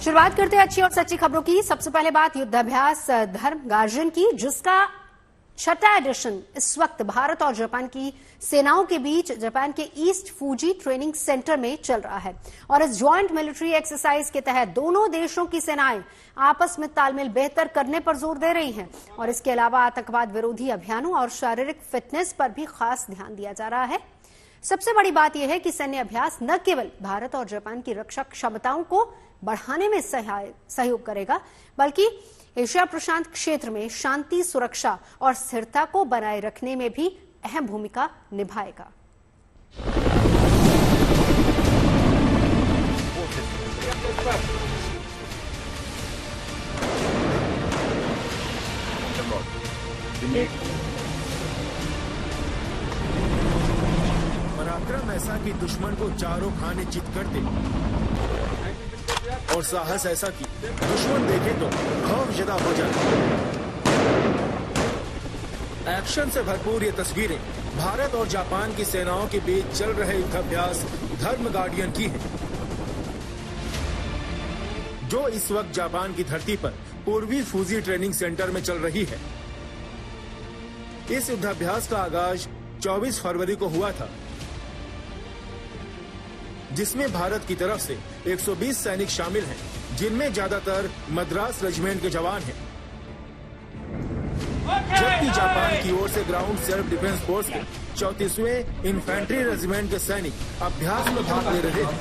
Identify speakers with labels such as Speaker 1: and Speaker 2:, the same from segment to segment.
Speaker 1: शुरुआत करते हैं अच्छी और सच्ची खबरों की। सबसे पहले बात युद्धाभ्यास धर्म गार्जन की, जिसका छठा एडिशन इस वक्त भारत और जापान की सेनाओं के बीच जापान के ईस्ट फूजी ट्रेनिंग सेंटर में चल रहा है। और इस ज्वाइंट मिलिट्री एक्सरसाइज के तहत दोनों देशों की सेनाएं आपस में तालमेल बेहतर करने पर जोर दे रही हैं। और इसके अलावा आतंकवाद विरोधी अभियानों और शारीरिक फिटनेस पर भी खास ध्यान दिया जा रहा है। सबसे बड़ी बात यह है कि सैन्य अभ्यास न केवल भारत और जापान की रक्षा क्षमताओं को बढ़ाने में सहयोग करेगा, बल्कि एशिया प्रशांत क्षेत्र में शांति, सुरक्षा और स्थिरता को बनाए रखने में भी अहम भूमिका निभाएगा।
Speaker 2: पराक्रम ऐसा कि दुश्मन को चारों खाने चित कर दे, और साहस ऐसा कि दुश्मन देखे तो खौफजदा हो जाए। एक्शन से भरपूर ये तस्वीरें भारत और जापान की सेनाओं के बीच चल रहे युद्धाभ्यास धर्म गार्डियन की हैं, जो इस वक्त जापान की धरती पर पूर्वी फूजी ट्रेनिंग सेंटर में चल रही है। इस युद्धाभ्यास का आगाज 24 फरवरी को हुआ था, जिसमें भारत की तरफ से 120 सैनिक शामिल हैं, जिनमें ज्यादातर मद्रास रेजिमेंट के जवान हैं, जबकि जापान की ओर से ग्राउंड सेल्फ डिफेंस फोर्स के 34वें इन्फेंट्री रेजिमेंट के सैनिक अभ्यास में भाग ले रहे हैं।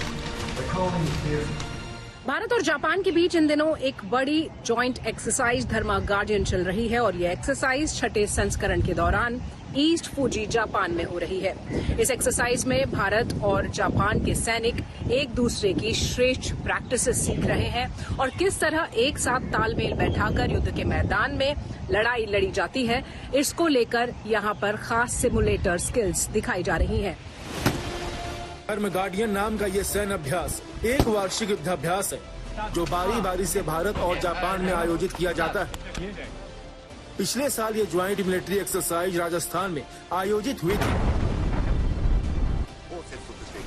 Speaker 3: भारत और जापान के बीच इन दिनों एक बड़ी जॉइंट एक्सरसाइज धर्मा गार्डियन चल रही है और ये एक्सरसाइज छठे संस्करण के दौरान ईस्ट फूजी जापान में हो रही है। इस एक्सरसाइज में भारत और जापान के सैनिक एक दूसरे की श्रेष्ठ प्रैक्टिसेस सीख रहे हैं और किस तरह एक साथ तालमेल बैठाकर युद्ध के मैदान में लड़ाई लड़ी जाती है, इसको लेकर यहाँ पर खास सिमुलेटर स्किल्स दिखाई जा रही हैं।
Speaker 2: धर्म गार्डियन नाम का ये सैन्य अभ्यास एक वार्षिक युद्धाभ्यास है, जो बारी बारी से भारत और जापान में आयोजित किया जाता है। पिछले साल ये ज्वाइंट मिलिट्री एक्सरसाइज राजस्थान में आयोजित हुई थी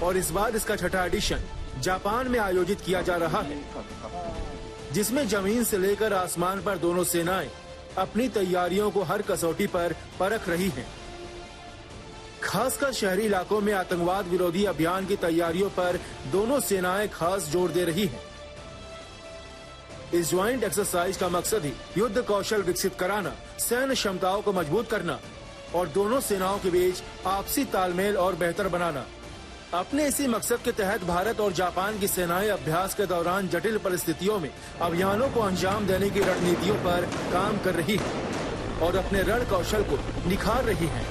Speaker 2: और इस बार इसका छठा एडिशन जापान में आयोजित किया जा रहा है, जिसमें जमीन से लेकर आसमान पर दोनों सेनाएं अपनी तैयारियों को हर कसौटी पर परख रही हैं। खासकर शहरी इलाकों में आतंकवाद विरोधी अभियान की तैयारियों पर दोनों सेनाएं खास जोर दे रही हैं। इस ज्वाइंट एक्सरसाइज का मकसद ही युद्ध कौशल विकसित कराना, सैन्य क्षमताओं को मजबूत करना और दोनों सेनाओं के बीच आपसी तालमेल और बेहतर बनाना। अपने इसी मकसद के तहत भारत और जापान की सेनाएं अभ्यास के दौरान जटिल परिस्थितियों में अभियानों को अंजाम देने की रणनीतियों पर काम कर रही है और अपने रण कौशल को निखार रही है।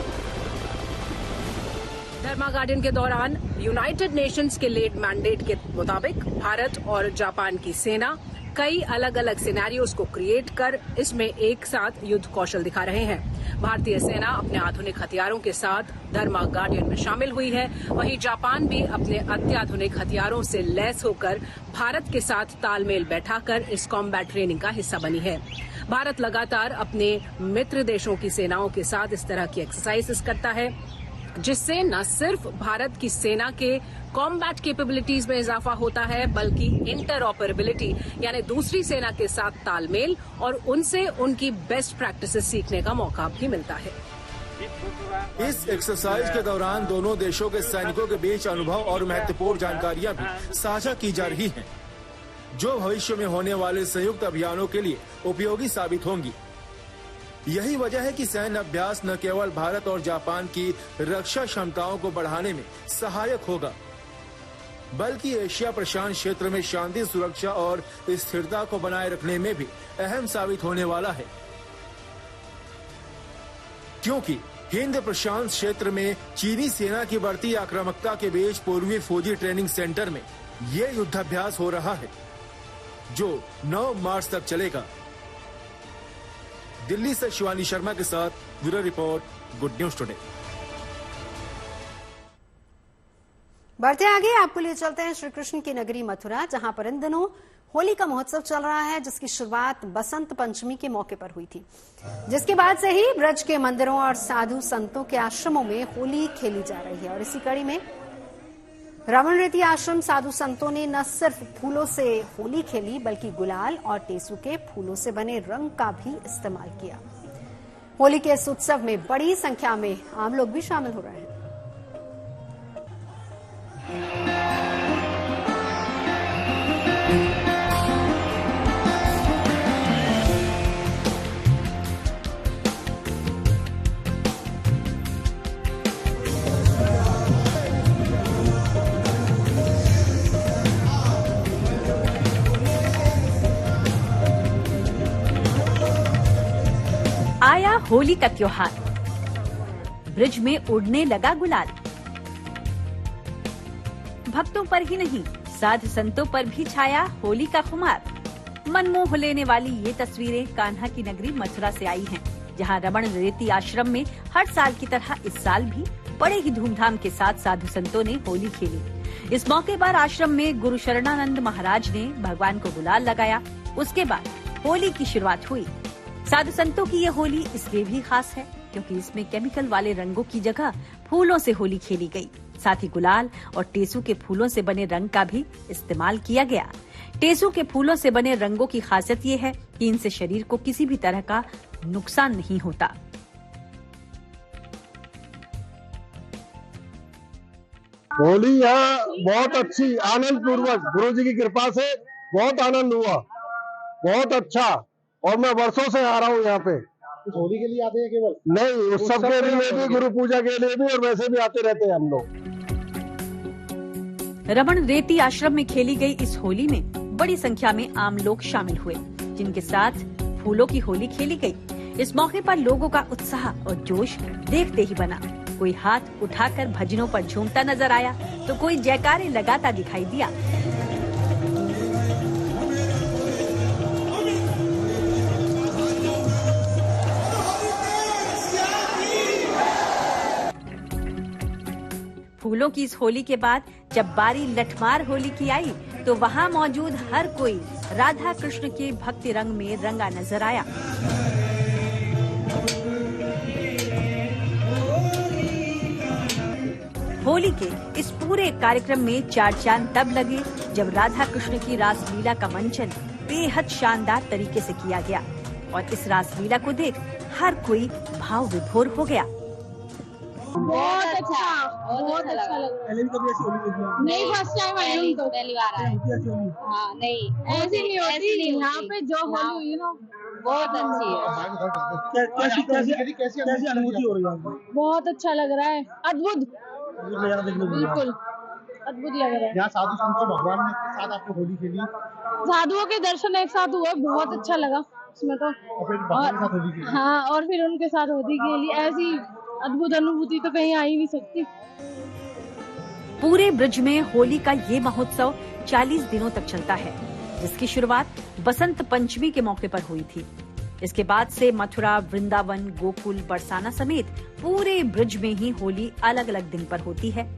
Speaker 3: धर्मा गार्डियन के दौरान यूनाइटेड नेशंस के लेड मैंडेट के मुताबिक भारत और जापान की सेना कई अलग अलग सिनेरियोज को क्रिएट कर इसमें एक साथ युद्ध कौशल दिखा रहे हैं। भारतीय सेना अपने आधुनिक हथियारों के साथ धर्मा गार्डियन में शामिल हुई है, वहीं जापान भी अपने अत्याधुनिक हथियारों से लैस होकर भारत के साथ तालमेल बैठाकर इस कॉम्बैट ट्रेनिंग का हिस्सा बनी है। भारत लगातार अपने मित्र देशों की सेनाओं के साथ इस तरह की एक्सरसाइजेस करता है, जिससे न सिर्फ भारत की सेना के कॉम्बैट कैपेबिलिटीज में इजाफा होता है, बल्कि इंटरऑपरेबिलिटी यानी दूसरी सेना के साथ तालमेल और उनसे उनकी बेस्ट प्रैक्टिसेस सीखने का मौका भी मिलता है।
Speaker 2: इस एक्सरसाइज के दौरान दोनों देशों के सैनिकों के बीच अनुभव और महत्वपूर्ण जानकारियां भी साझा की जा रही हैं, जो भविष्य में होने वाले संयुक्त अभियानों के लिए उपयोगी साबित होंगी। यही वजह है कि सैन्य अभ्यास न केवल भारत और जापान की रक्षा क्षमताओं को बढ़ाने में सहायक होगा, बल्कि एशिया प्रशांत क्षेत्र में शांति, सुरक्षा और स्थिरता को बनाए रखने में भी अहम साबित होने वाला है, क्योंकि हिंद प्रशांत क्षेत्र में चीनी सेना की बढ़ती आक्रामकता के बीच पूर्वी फौजी ट्रेनिंग सेंटर में ये युद्धाभ्यास हो रहा है, जो 9 मार्च तक चलेगा। दिल्ली से शिवानी शर्मा के साथ bureau report, good news today.
Speaker 1: बढ़ते आगे आपको ले चलते हैं श्री कृष्ण की नगरी मथुरा, जहां पर इन दिनों होली का महोत्सव चल रहा है, जिसकी शुरुआत बसंत पंचमी के मौके पर हुई थी, जिसके बाद से ही ब्रज के मंदिरों और साधु संतों के आश्रमों में होली खेली जा रही है। और इसी कड़ी में रमन रेती आश्रम साधु संतों ने न सिर्फ फूलों से होली खेली बल्कि गुलाल और टेसू के फूलों से बने रंग का भी इस्तेमाल किया। होली के इस उत्सव में बड़ी संख्या में आम लोग भी शामिल हो रहे हैं।
Speaker 4: आया होली का त्योहार, ब्रिज में उड़ने लगा गुलाल। भक्तों पर ही नहीं, साधु संतों पर भी छाया होली का खुमार। मनमोह लेने वाली ये तस्वीरें कान्हा की नगरी मथुरा से आई हैं, जहां रमन रेती आश्रम में हर साल की तरह इस साल भी बड़े ही धूमधाम के साथ साधु संतों ने होली खेली। इस मौके पर आश्रम में गुरु शरणानंद महाराज ने भगवान को गुलाल लगाया। उसके बाद होली की शुरुआत हुई। साधु संतों की ये होली इसलिए भी खास है क्योंकि इसमें केमिकल वाले रंगों की जगह फूलों से होली खेली गई। साथ ही गुलाल और टेसू के फूलों से बने रंग का भी इस्तेमाल किया गया। टेसू के फूलों से बने रंगों की खासियत ये है कि इनसे शरीर को किसी भी तरह का नुकसान नहीं होता।
Speaker 5: होली यहाँ बहुत अच्छी आनंद पूर्वक गुरु जी की कृपा से बहुत आनंद हुआ, बहुत अच्छा। और मैं वर्षों से आ रहा हूँ यहाँ पे।
Speaker 6: होली के लिए आते हैं केवल?
Speaker 5: नहीं, उत्सव के लिए भी, गुरु पूजा के लिए भी, और वैसे भी आते रहते हैं हम लोग।
Speaker 4: रमन रेती आश्रम में खेली गई इस होली में बड़ी संख्या में आम लोग शामिल हुए, जिनके साथ फूलों की होली खेली गई। इस मौके पर लोगों का उत्साह और जोश देखते ही बना। कोई हाथ उठाकर भजनों पर झूमता नजर आया तो कोई जयकारे लगाता दिखाई दिया। फूलों की इस होली के बाद जब बारी लठमार होली की आई तो वहां मौजूद हर कोई राधा कृष्ण के भक्ति रंग में रंगा नजर आया। होली के इस पूरे कार्यक्रम में चार चांद तब लगे जब राधा कृष्ण की रासलीला का मंचन बेहद शानदार तरीके से किया गया और इस रासलीला को देख हर कोई भाव विभोर हो गया।
Speaker 7: बहुत अच्छा लग रहा है।
Speaker 6: पहले भी कभी ऐसी होली देखी आपने?
Speaker 7: नहीं, फर्स्ट टाइम आई हूँ तो
Speaker 8: पहली बार आए।
Speaker 6: ऐसी होली?
Speaker 8: हाँ, नहीं
Speaker 7: ऐसी नहीं होती। यहाँ पे जो होली हुई ना
Speaker 8: बहुत अच्छी है।
Speaker 6: कैसी अनुभूति हो रही है आपको?
Speaker 7: बहुत अच्छा लग रहा है, अद्भुत,
Speaker 6: नजारा देखने को मिला।
Speaker 7: बिल्कुल अद्भुत लग रहा है।
Speaker 6: यहाँ साधु संत और भगवान ने एक साथ आपको होली खेली
Speaker 7: साधुओं के दर्शन एक साथ हुए, बहुत अच्छा लगा उसमें तो।
Speaker 6: और फिर भगवान के साथ होली खेली।
Speaker 7: हाँ, और फिर उनके साथ होली खेली। ऐसी अद्भुत अनुभूति तो कहीं आ ही नहीं सकती।
Speaker 4: पूरे ब्रज में होली का ये महोत्सव 40 दिनों तक चलता है, जिसकी शुरुआत बसंत पंचमी के मौके पर हुई थी। इसके बाद से मथुरा, वृंदावन, गोकुल, बरसाना समेत पूरे ब्रज में ही होली अलग अलग दिन पर होती है।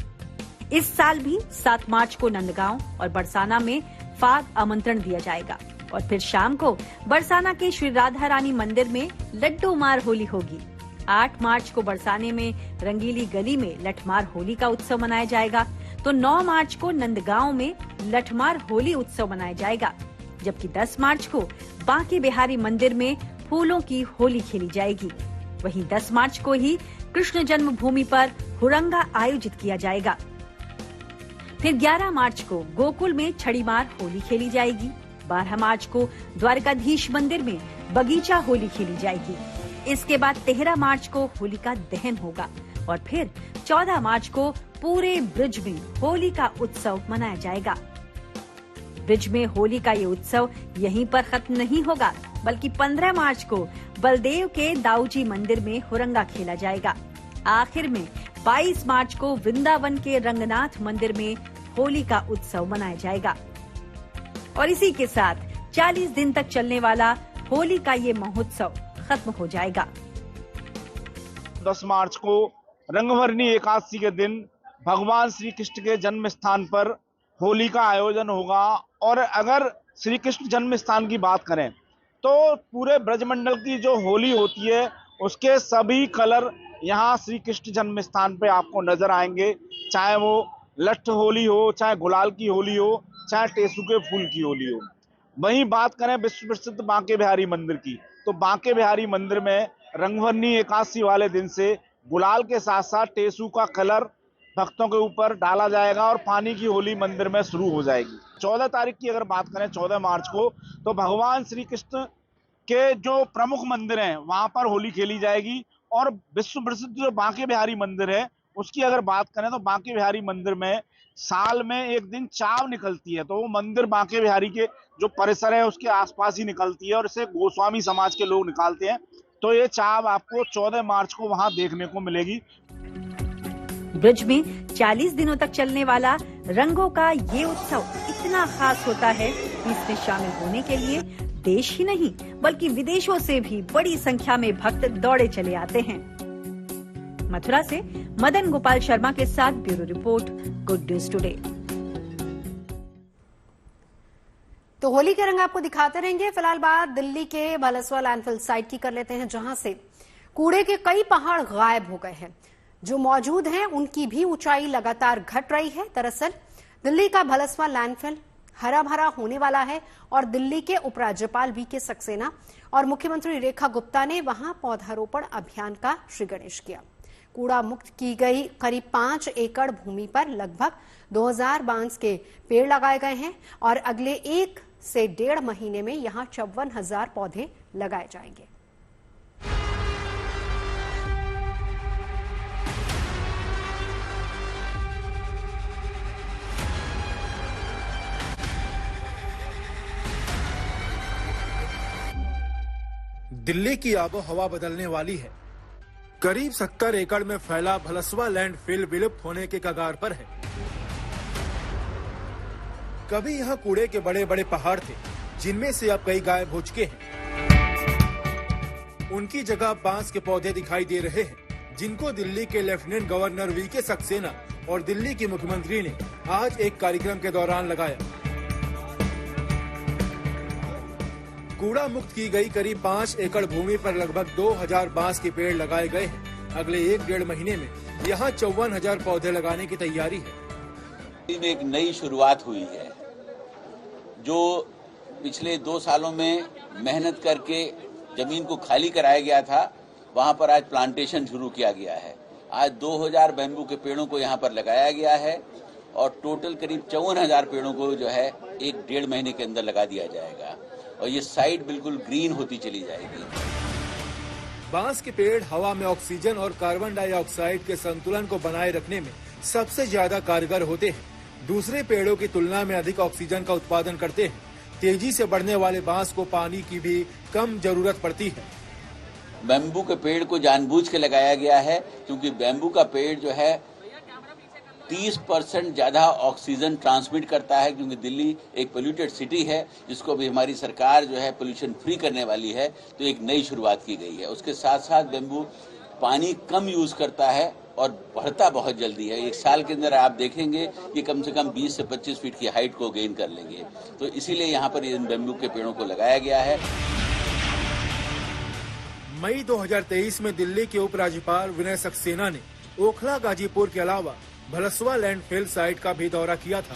Speaker 4: इस साल भी 7 मार्च को नंदगांव और बरसाना में फाग आमंत्रण दिया जाएगा और फिर शाम को बरसाना के श्री राधा रानी मंदिर में लड्डू मार होली होगी। 8 मार्च को बरसाने में रंगीली गली में लठमार होली का उत्सव मनाया जाएगा तो 9 मार्च को नंदगांव में लठमार होली उत्सव मनाया जाएगा, जबकि 10 मार्च को बांके बिहारी मंदिर में फूलों की होली खेली जाएगी। वहीं 10 मार्च को ही कृष्ण जन्मभूमि पर हुरंगा आयोजित किया जाएगा। फिर 11 मार्च को गोकुल में छड़ीमार होली खेली जाएगी। 12 मार्च को द्वारकाधीश मंदिर में बगीचा होली खेली जाएगी। इसके बाद 13 मार्च को होलिका दहन होगा और फिर 14 मार्च को पूरे ब्रिज में होली का उत्सव मनाया जाएगा। ब्रिज में होली का ये उत्सव यहीं पर खत्म नहीं होगा, बल्कि 15 मार्च को बलदेव के दाऊजी मंदिर में हुरंगा खेला जाएगा। आखिर में 22 मार्च को वृंदावन के रंगनाथ मंदिर में होली का उत्सव मनाया जाएगा और इसी के साथ 40 दिन तक चलने वाला होली का ये महोत्सव खत्म हो जाएगा।
Speaker 9: 10 मार्च को रंगभरनी एकादशी के दिन भगवान श्री कृष्ण के जन्म स्थान पर होली का आयोजन होगा। और अगर श्री कृष्ण जन्म स्थान की बात करें तो पूरे ब्रजमंडल की जो होली होती है उसके सभी कलर यहाँ श्री कृष्ण जन्म स्थान पे आपको नजर आएंगे, चाहे वो लठ होली हो, चाहे गुलाल की होली हो, चाहे टेसू के फूल की होली हो। वहीं बात करें विश्व प्रसिद्ध बांके बिहारी मंदिर की, तो बांके बिहारी मंदिर में रंगभरनी एकादशी वाले दिन से गुलाल के साथ साथ टेसू का कलर भक्तों के ऊपर डाला जाएगा और पानी की होली मंदिर में शुरू हो जाएगी। 14 तारीख की अगर बात करें, 14 मार्च को, तो भगवान श्री कृष्ण के जो प्रमुख मंदिर हैं वहां पर होली खेली जाएगी। और विश्व प्रसिद्ध जो बांके बिहारी मंदिर है उसकी अगर बात करें तो बांके बिहारी मंदिर में साल में एक दिन चाव निकलती है, तो वो मंदिर बांके बिहारी के जो परिसर है उसके आसपास ही निकलती है और इसे गोस्वामी समाज के लोग निकालते हैं। तो ये चाव आपको 14 मार्च को वहां देखने को मिलेगी।
Speaker 4: ब्रज में 40 दिनों तक चलने वाला रंगों का ये उत्सव इतना खास होता है कि इसमें शामिल होने के लिए देश ही नहीं बल्कि विदेशों से भी बड़ी संख्या में भक्त दौड़े चले आते हैं। मथुरा से मदन गोपाल शर्मा के साथ bureau report, good news today.
Speaker 1: तो होली के रंग आपको दिखाते रहेंगे। फिलहाल बात दिल्ली के भलसवा लैंडफिल साइट की कर लेते हैं, जहां से कूड़े के कई पहाड़ गायब हो गए हैं। जो मौजूद हैं उनकी भी ऊंचाई लगातार घट रही है। दरअसल दिल्ली का भलसवा लैंडफिल हरा भरा होने वाला है और दिल्ली के उपराज्यपाल वीके सक्सेना और मुख्यमंत्री रेखा गुप्ता ने वहां पौधारोपण अभियान का श्री गणेश किया। कूड़ा मुक्त की गई करीब 5 एकड़ भूमि पर लगभग 2000 बांस के पेड़ लगाए गए हैं और अगले 1 से 1.5 महीने में यहां 54,000 पौधे लगाए जाएंगे।
Speaker 2: दिल्ली की आबो हवा बदलने वाली है। करीब 70 एकड़ में फैला भलसवा लैंडफिल विलुप्त होने के कगार पर है। कभी यहाँ कूड़े के बड़े बड़े पहाड़ थे, जिनमें से अब कई गायब हो चुके हैं। उनकी जगह बांस के पौधे दिखाई दे रहे हैं, जिनको दिल्ली के लेफ्टिनेंट गवर्नर वीके सक्सेना और दिल्ली की मुख्यमंत्री ने आज एक कार्यक्रम के दौरान लगाया। कूड़ा मुक्त की गई करीब 5 एकड़ भूमि पर लगभग 2000 बांस के पेड़ लगाए गए हैं। अगले 1-1.5 महीने में यहाँ 54,000 पौधे लगाने की तैयारी है।
Speaker 10: एक नई शुरुआत हुई है। जो पिछले 2 सालों में मेहनत करके जमीन को खाली कराया गया था, वहाँ पर आज प्लांटेशन शुरू किया गया है। आज 2000 बैम्बू के पेड़ों को यहाँ पर लगाया गया है और टोटल करीब 54,000 पेड़ों को जो है 1-1.5 महीने के अंदर लगा दिया जाएगा और ये साइड बिल्कुल ग्रीन होती चली जाएगी।
Speaker 2: बांस के पेड़ हवा में ऑक्सीजन और कार्बन डाइऑक्साइड के संतुलन को बनाए रखने में सबसे ज्यादा कारगर होते हैं। दूसरे पेड़ों की तुलना में अधिक ऑक्सीजन का उत्पादन करते हैं। तेजी से बढ़ने वाले बांस को पानी की भी कम जरूरत पड़ती है।
Speaker 10: बैम्बू के पेड़ को जानबूझ के लगाया गया है क्योंकि बैम्बू का पेड़ जो है 30% ज्यादा ऑक्सीजन ट्रांसमिट करता है, क्योंकि दिल्ली एक पोल्यूटेड सिटी है जिसको भी हमारी सरकार जो है पोल्यूशन फ्री करने वाली है। तो एक नई शुरुआत की गई है। उसके साथ साथ बैम्बू पानी कम यूज करता है और बढ़ता बहुत जल्दी है। 1 साल के अंदर आप देखेंगे कि कम से कम 20 से 25 फीट की हाइट को गेन कर लेंगे। तो इसीलिए यहाँ पर इन बैम्बू के पेड़ों को लगाया गया है।
Speaker 2: मई 2023 में दिल्ली के उपराज्यपाल विनय सक्सेना ने ओखला गाजीपुर के अलावा भलसवा लैंडफिल साइट का भी दौरा किया था।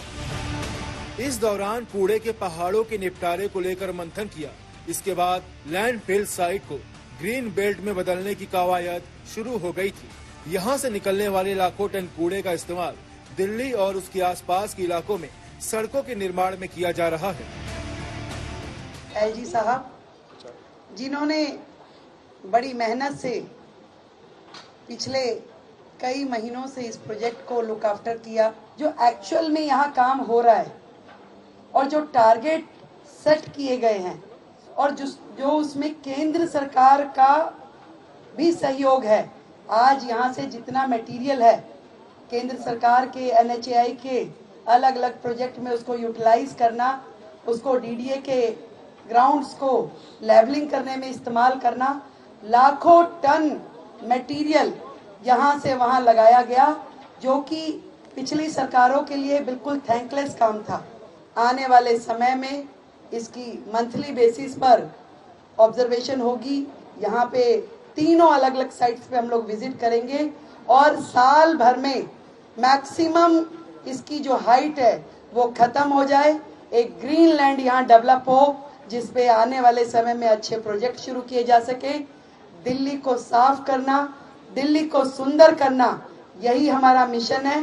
Speaker 2: इस दौरान कूड़े के पहाड़ों के निपटारे को लेकर मंथन किया। इसके बाद लैंडफिल साइट को ग्रीन बेल्ट में बदलने की कवायद शुरू हो गई थी। यहाँ से निकलने वाले लाखों टन कूड़े का इस्तेमाल दिल्ली और उसके आसपास के इलाकों में सड़कों के निर्माण में किया जा रहा है।
Speaker 11: एलजी साहब जिन्होंने बड़ी मेहनत से पिछले कई महीनों से इस प्रोजेक्ट को लुक आफ्टर किया, जो एक्चुअल में यहाँ काम हो रहा है और जो टारगेट सेट किए गए हैं और जो उसमें केंद्र सरकार का भी सहयोग है। आज यहाँ से जितना मटेरियल है केंद्र सरकार के NHAI के अलग अलग प्रोजेक्ट में उसको यूटिलाइज करना, उसको DDA के ग्राउंड्स को लेवलिंग करने में इस्तेमाल करना, लाखों टन मटेरियल यहाँ से वहाँ लगाया गया, जो कि पिछली सरकारों के लिए बिल्कुल थैंकलेस काम था। आने वाले समय में इसकी मंथली बेसिस पर ऑब्जर्वेशन होगी। यहाँ पे 3 अलग अलग साइट्स पे हम लोग विजिट करेंगे और साल भर में मैक्सिमम इसकी जो हाइट है वो खत्म हो जाए, एक ग्रीन लैंड यहाँ डेवलप हो जिसपे आने वाले समय में अच्छे प्रोजेक्ट शुरू किए जा सके। दिल्ली को साफ करना, दिल्ली को सुंदर करना, यही हमारा मिशन है।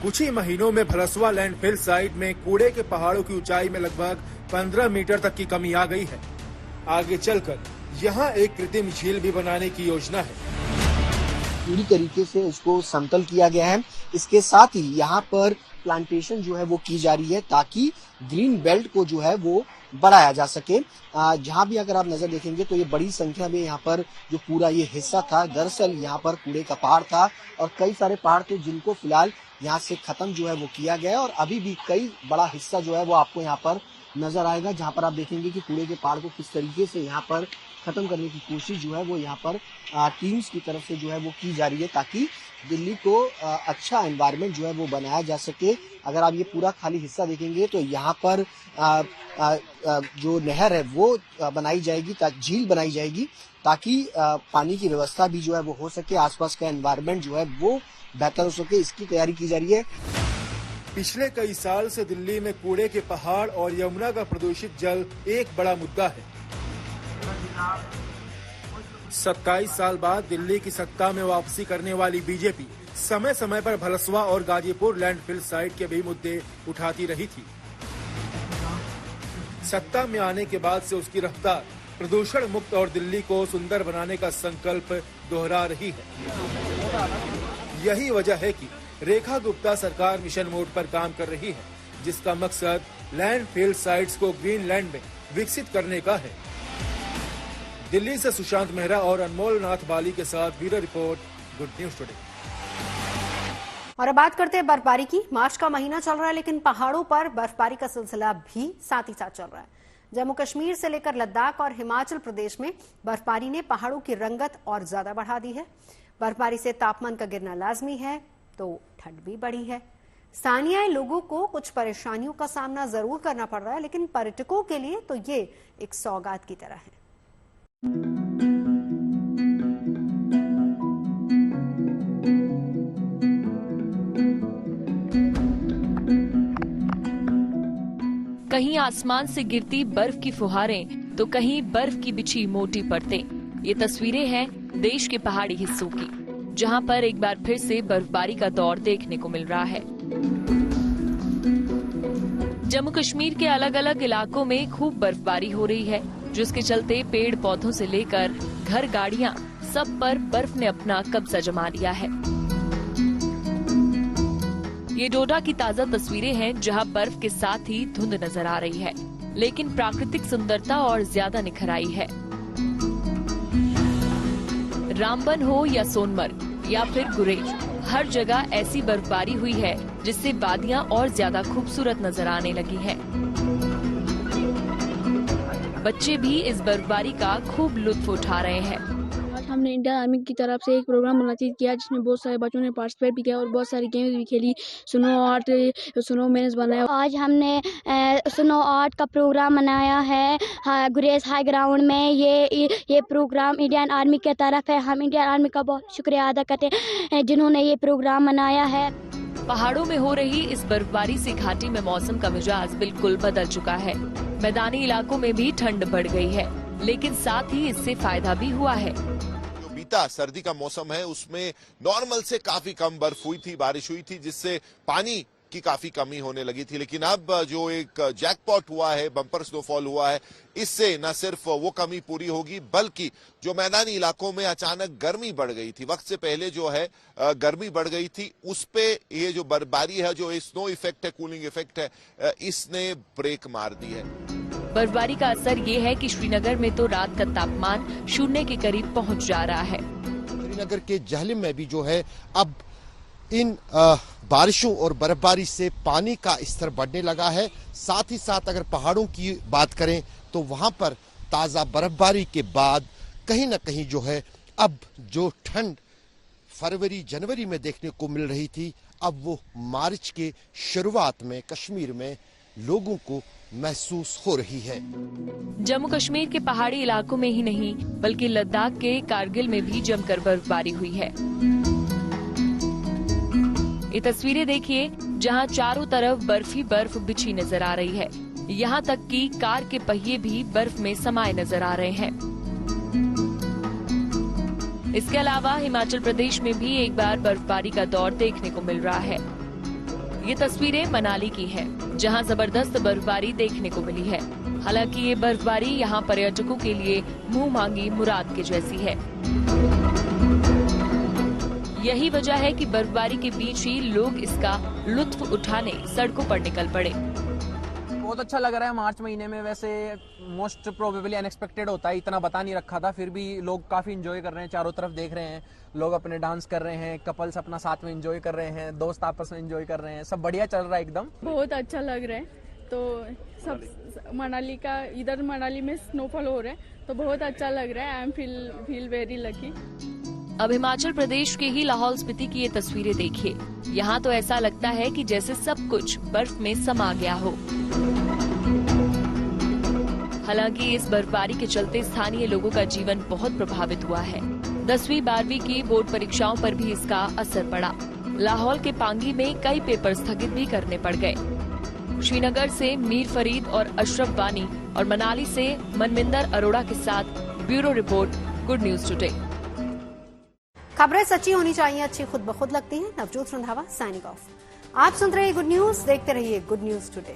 Speaker 2: कुछ ही महीनों में भलसवा लैंडफिल साइट में कूड़े के पहाड़ों की ऊंचाई में लगभग 15 मीटर तक की कमी आ गई है। आगे चलकर यहाँ एक कृत्रिम झील भी बनाने की योजना है।
Speaker 12: पूरी तरीके से इसको समतल किया गया है। इसके साथ ही यहाँ पर प्लांटेशन जो है वो की जा रही है ताकि ग्रीन बेल्ट को जो है वो बढ़ाया जा सके। जहाँ भी अगर आप नजर देखेंगे तो ये बड़ी संख्या में यहाँ पर जो पूरा ये हिस्सा था, दरअसल यहाँ पर कूड़े का पहाड़ था और कई सारे पहाड़ थे जिनको फिलहाल यहाँ से खत्म जो है वो किया गया है और अभी भी कई बड़ा हिस्सा जो है वो आपको यहाँ पर नजर आएगा, जहाँ पर आप देखेंगे कि कूड़े के पहाड़ को किस तरीके से यहाँ पर खत्म करने की कोशिश जो है वो यहाँ पर टीम्स की तरफ से जो है वो की जा रही है ताकि दिल्ली को अच्छा एनवायरनमेंट जो है वो बनाया जा सके। अगर आप ये पूरा खाली हिस्सा देखेंगे तो यहाँ पर जो नहर है वो बनाई जाएगी, झील बनाई जाएगी ताकि पानी की व्यवस्था भी जो है वो हो सके, आसपास का एनवायरनमेंट जो है वो बेहतर हो सके, इसकी तैयारी की जा रही है।
Speaker 2: पिछले कई साल से दिल्ली में कूड़े के पहाड़ और यमुना का प्रदूषित जल एक बड़ा मुद्दा है। 27 साल बाद दिल्ली की सत्ता में वापसी करने वाली बीजेपी समय समय पर भलसवा और गाजीपुर लैंडफिल साइट के भी मुद्दे उठाती रही थी। सत्ता में आने के बाद से उसकी रफ्तार प्रदूषण मुक्त और दिल्ली को सुंदर बनाने का संकल्प दोहरा रही है। यही वजह है कि रेखा गुप्ता सरकार मिशन मोड पर काम कर रही है, जिसका मकसद लैंडफिल साइट्स को ग्रीन लैंड में विकसित करने का है। दिल्ली से सुशांत मेहरा और अनमोल नाथ बाली के साथ bureau report, good news today.
Speaker 1: और अब बात करते हैं बर्फबारी की। मार्च का महीना चल रहा है लेकिन पहाड़ों पर बर्फबारी का सिलसिला भी साथ ही साथ चल रहा है। जम्मू कश्मीर से लेकर लद्दाख और हिमाचल प्रदेश में बर्फबारी ने पहाड़ों की रंगत और ज्यादा बढ़ा दी है। बर्फबारी से तापमान का गिरना लाजमी है तो ठंड भी बढ़ी है। स्थानीय लोगों को कुछ परेशानियों का सामना जरूर करना पड़ रहा है, लेकिन पर्यटकों के लिए तो ये एक सौगात की तरह है।
Speaker 13: कहीं आसमान से गिरती बर्फ की फुहारें तो कहीं बर्फ की बिछी मोटी परतें। ये तस्वीरें हैं देश के पहाड़ी हिस्सों की, जहां पर एक बार फिर से बर्फबारी का दौर देखने को मिल रहा है। जम्मू कश्मीर के अलग अलग इलाकों में खूब बर्फबारी हो रही है, जिसके चलते पेड़ पौधों से लेकर घर, गाड़ियां, सब पर बर्फ ने अपना कब्जा जमा लिया है। ये डोडा की ताजा तस्वीरें हैं, जहां बर्फ के साथ ही धुंध नजर आ रही है, लेकिन प्राकृतिक सुंदरता और ज्यादा निखर आई है। रामबन हो या सोनमर्ग या फिर गुरेज, हर जगह ऐसी बर्फबारी हुई है जिससे वादियां और ज्यादा खूबसूरत नजर आने लगी हैं। बच्चे भी इस बर्फबारी का खूब लुत्फ उठा रहे हैं।
Speaker 7: हमने इंडियन आर्मी की तरफ से एक प्रोग्राम मुनक़िद किया जिसमें बहुत सारे बच्चों ने पार्टिसिपेट भी किया और बहुत सारी गेम्स भी खेली। स्नो आर्ट, स्नो मैंने बनाया।
Speaker 14: आज हमने स्नो आर्ट का प्रोग्राम मनाया है गुरेज हाई ग्राउंड में। ये प्रोग्राम इंडियन आर्मी की तरफ है। हम इंडियन आर्मी का बहुत शुक्रिया अदा करते हैं जिन्होंने ये प्रोग्राम मनाया है।
Speaker 13: पहाड़ों में हो रही इस बर्फबारी से घाटी में मौसम का मिजाज बिल्कुल बदल चुका है। मैदानी इलाकों में भी ठंड बढ़ गई है, लेकिन साथ ही इससे फायदा भी हुआ है।
Speaker 15: सर्दी का मौसम है उसमें नॉर्मल से काफी कम बर्फ हुई थी, बारिश हुई थी, जिससे पानी की काफी कमी होने लगी थी। लेकिन अब जो एक जैकपॉट हुआ है, बम्पर स्नोफॉल हुआ है, इससे न सिर्फ वो कमी पूरी होगी बल्कि जो मैदानी इलाकों में अचानक गर्मी बढ़ गई थी, वक्त से पहले जो है गर्मी बढ़ गई थी, उस पे ये जो बर्फबारी है, जो स्नो इफेक्ट है, कूलिंग इफेक्ट है, इसने ब्रेक मार दी है।
Speaker 13: बर्फबारी का असर ये है कि श्रीनगर में तो रात का तापमान 0 के करीब पहुंच जा रहा है।
Speaker 16: श्रीनगर के जहलिम में भी जो है अब इन बारिशों और बर्फबारी से पानी का स्तर बढ़ने लगा है। साथ ही साथ अगर पहाड़ों की बात करें तो वहां पर ताजा बर्फबारी के बाद कहीं न कहीं जो है अब जो ठंड फरवरी जनवरी में देखने को मिल रही थी, अब वो मार्च के शुरुआत में कश्मीर में लोगों को महसूस हो रही है।
Speaker 13: जम्मू कश्मीर के पहाड़ी इलाकों में ही नहीं बल्कि लद्दाख के कारगिल में भी जमकर बर्फबारी हुई है। ये तस्वीरें देखिए जहां चारों तरफ बर्फ ही बर्फ बिछी नजर आ रही है। यहाँ तक कि कार के पहिए भी बर्फ में समाये नजर आ रहे हैं। इसके अलावा हिमाचल प्रदेश में भी एक बार बर्फबारी का दौर देखने को मिल रहा है। ये तस्वीरें मनाली की हैं, जहां जबरदस्त बर्फबारी देखने को मिली है। हालांकि ये बर्फबारी यहाँ पर्यटकों के लिए मुंह मांगी मुराद के जैसी है। यही वजह है कि बर्फबारी के बीच ही लोग इसका लुत्फ उठाने सड़कों पर निकल पड़े।
Speaker 17: बहुत अच्छा लग रहा है। मार्च महीने में वैसे मोस्ट प्रोबेबली अनएक्सपेक्टेड होता है, इतना बता नहीं रखा था, फिर भी लोग काफी एंजॉय कर रहे हैं। चारों तरफ देख रहे हैं, लोग अपने डांस कर रहे हैं, कपल्स अपना साथ में एंजॉय कर रहे हैं, दोस्त आपस में एंजॉय कर रहे हैं, सब बढ़िया चल रहा है एकदम।
Speaker 7: बहुत अच्छा लग रहा है। तो सब मनाली का, इधर मनाली में स्नोफॉल हो रहा है तो बहुत अच्छा लग रहा है। I am feel very lucky.
Speaker 13: अब हिमाचल प्रदेश के ही लाहौल स्पीति की ये तस्वीरें देखिए। यहाँ तो ऐसा लगता है कि जैसे सब कुछ बर्फ में समा गया हो। हालांकि इस बर्फबारी के चलते स्थानीय लोगों का जीवन बहुत प्रभावित हुआ है। 10वीं 12वीं की बोर्ड परीक्षाओं पर भी इसका असर पड़ा। लाहौल के पांगी में कई पेपर स्थगित भी करने पड़ गए। श्रीनगर से मीर फरीद और अशरफ बानी और मनाली से मनविंदर अरोड़ा के साथ bureau report, good news today.
Speaker 1: खबरें सच्ची होनी चाहिए, अच्छी खुद ब खुद लगती हैं। Navjot Randhawa signing off. आप सुन रहे हैं गुड न्यूज, देखते रहिए गुड न्यूज टुडे।